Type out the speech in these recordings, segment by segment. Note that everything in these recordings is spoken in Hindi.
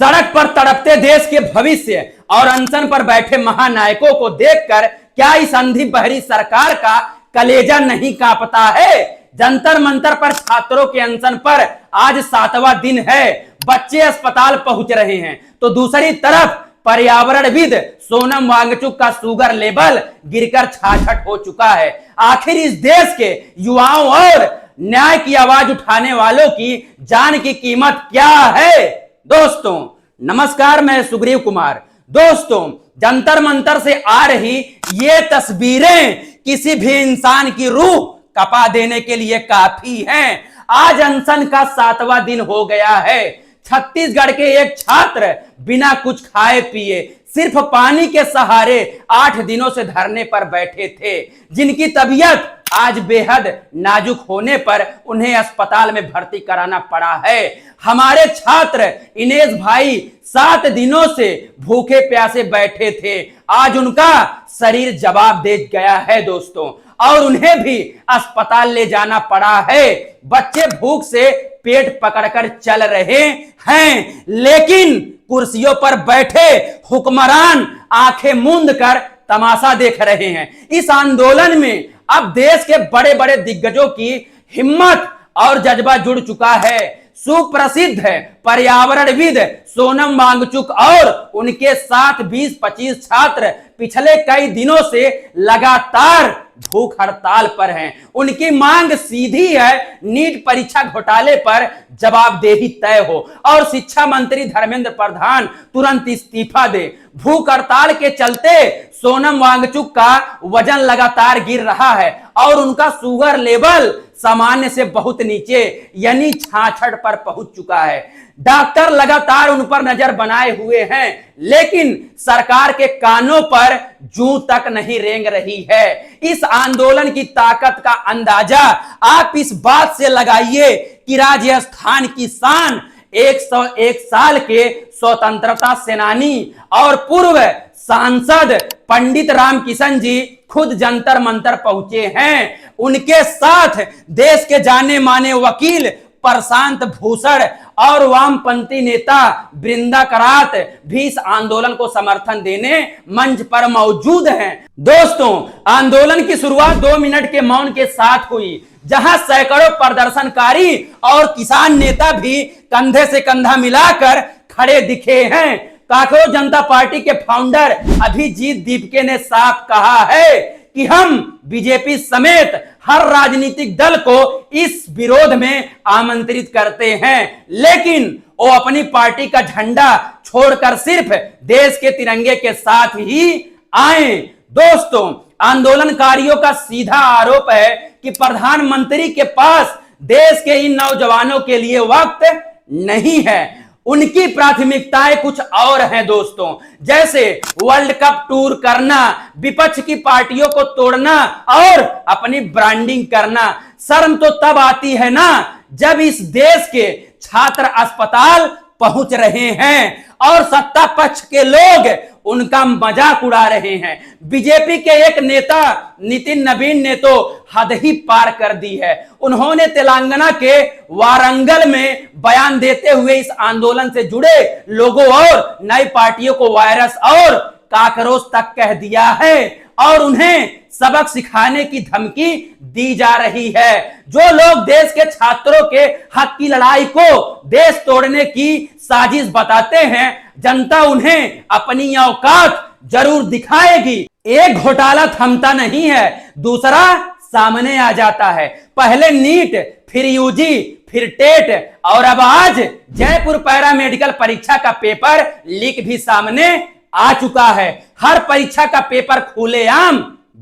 सड़क पर तड़पते देश के भविष्य और अनशन पर बैठे महानायकों को देखकर क्या इस अंधी बहरी सरकार का कलेजा नहीं कांपता है। जंतर मंतर पर छात्रों के अनशन पर आज 7वां दिन है। बच्चे अस्पताल पहुंच रहे हैं तो दूसरी तरफ पर्यावरणविद सोनम वांगचुक का शुगर लेवल गिरकर 66 हो चुका है। आखिर इस देश के युवाओं और न्याय की आवाज उठाने वालों की जान की कीमत क्या है। दोस्तों नमस्कार, मैं सुग्रीव कुमार। दोस्तों जंतर मंतर से आ रही ये तस्वीरें किसी भी इंसान की रूह कपा देने के लिए काफी हैं। आज अनशन का 7वां दिन हो गया है। छत्तीसगढ़ के एक छात्र बिना कुछ खाए पिए सिर्फ पानी के सहारे 8 दिनों से धरने पर बैठे थे, जिनकी तबीयत आज बेहद नाजुक होने पर उन्हें अस्पताल में भर्ती कराना पड़ा है। हमारे छात्र इनेश भाई 7 दिनों से भूखे प्यासे बैठे थे। आज उनका शरीर जवाब दे गया है दोस्तों, और उन्हें भी अस्पताल ले जाना पड़ा है। बच्चे भूख से पेट पकड़कर चल रहे हैं, लेकिन कुर्सियों पर बैठे हुक्मरान आंखें मूंद कर तमाशा देख रहे हैं। इस आंदोलन में अब देश के बड़े बड़े दिग्गजों की हिम्मत और जज्बा जुड़ चुका है। सुप्रसिद्ध पर्यावरणविद सोनम वांगचुक और उनके साथ 20-25 छात्र पिछले कई दिनों से लगातार भूख हड़ताल पर हैं। उनकी मांग सीधी है, नीट परीक्षा घोटाले पर जवाबदेही तय हो और शिक्षा मंत्री धर्मेंद्र प्रधान तुरंत इस्तीफा दे। भूख हड़ताल के चलते सोनम वांगचुक का वजन लगातार गिर रहा है और उनका शुगर लेवल सामान्य से बहुत नीचे यानी 66 पर पहुंच चुका है। डॉक्टर लगातार उन पर नजर बनाए हुए हैं, लेकिन सरकार के कानों पर जूं तक नहीं रेंग रही है। इस आंदोलन की ताकत का अंदाजा आप इस बात से लगाइए कि राजस्थान की शान 101 साल के स्वतंत्रता सेनानी और पूर्व सांसद पंडित रामकिशन जी खुद जंतर मंतर पहुंचे हैं। उनके साथ देश के जाने माने वकील प्रशांत भूषण और वामपंथी नेता बृंदा करात भी इस आंदोलन को समर्थन देने मंच पर मौजूद हैं। दोस्तों आंदोलन की शुरुआत 2 मिनट के मौन के साथ हुई, जहां सैकड़ों प्रदर्शनकारी और किसान नेता भी कंधे से कंधा मिलाकर खड़े दिखे हैं। कांकरों जनता पार्टी के फाउंडर अभिजीत दीपके ने साफ कहा है कि हम बीजेपी समेत हर राजनीतिक दल को इस विरोध में आमंत्रित करते हैं, लेकिन वो अपनी पार्टी का झंडा छोड़कर सिर्फ देश के तिरंगे के साथ ही आए। दोस्तों आंदोलनकारियों का सीधा आरोप है कि प्रधानमंत्री के पास देश के इन नौजवानों के लिए वक्त नहीं है। उनकी प्राथमिकताएं कुछ और हैं दोस्तों, जैसे वर्ल्ड कप टूर करना, विपक्ष की पार्टियों को तोड़ना और अपनी ब्रांडिंग करना। शर्म तो तब आती है ना जब इस देश के छात्र अस्पताल पहुंच रहे हैं और सत्ता पक्ष के लोग उनका मजाक उड़ा रहे हैं। बीजेपी के एक नेता नितिन नवीन ने तो हद ही पार कर दी है। उन्होंने तेलंगाना के वारंगल में बयान देते हुए इस आंदोलन से जुड़े लोगों और नई पार्टियों को वायरस और काकरोच तक कह दिया है और उन्हें सबक सिखाने की धमकी दी जा रही है। जो लोग देश के छात्रों के हक की लड़ाई को देश तोड़ने की साजिश बताते हैं, जनता उन्हें अपनी औकात जरूर दिखाएगी। एक घोटाला थमता नहीं है, दूसरा सामने आ जाता है। पहले नीट, फिर यूजी, फिर टेट और अब आज जयपुर पैरामेडिकल परीक्षा का पेपर लीक भी सामने आ चुका है। हर परीक्षा का पेपर खुलेआम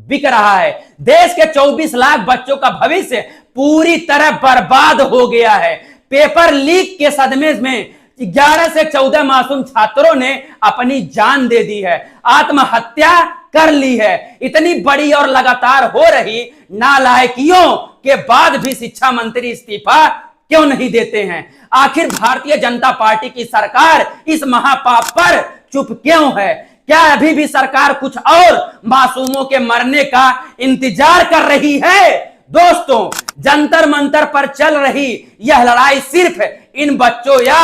बिक रहा है। देश के 24 लाख बच्चों का भविष्य पूरी तरह बर्बाद हो गया है। पेपर लीक के सदमे में 11 से 14 मासूम छात्रों ने अपनी जान दे दी है, आत्महत्या कर ली है। इतनी बड़ी और लगातार हो रही नालायकियों के बाद भी शिक्षा मंत्री इस्तीफा क्यों नहीं देते हैं? आखिर भारतीय जनता पार्टी की सरकार इस महापाप पर चुप क्यों है? क्या अभी भी सरकार कुछ और मासूमों के मरने का इंतजार कर रही है? दोस्तों जंतर मंतर पर चल रही यह लड़ाई सिर्फ इन बच्चों या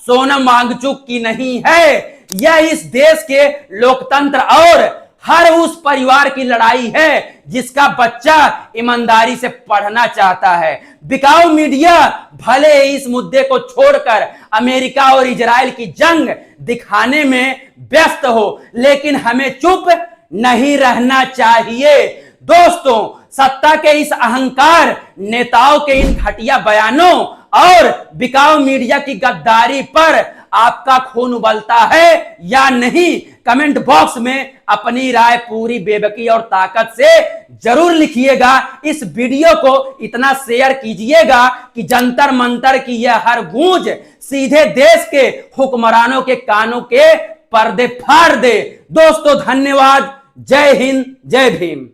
सोनम वांगचुक की नहीं है। यह इस देश के लोकतंत्र और हर उस परिवार की लड़ाई है जिसका बच्चा ईमानदारी से पढ़ना चाहता है। बिकाऊ मीडिया भले इस मुद्दे को छोड़कर अमेरिका और इजराइल की जंग दिखाने में व्यस्त हो, लेकिन हमें चुप नहीं रहना चाहिए। दोस्तों, सत्ता के इस अहंकार नेताओं के इन घटिया बयानों और बिकाऊ मीडिया की गद्दारी पर आपका खून उबलता है या नहीं? कमेंट बॉक्स में अपनी राय पूरी बेबाकी और ताकत से जरूर लिखिएगा। इस वीडियो को इतना शेयर कीजिएगा कि जंतर मंतर की यह हर गूंज सीधे देश के हुक्मरानों के कानों के पर्दे फाड़ दे। दोस्तों, धन्यवाद। जय हिंद, जय भीम।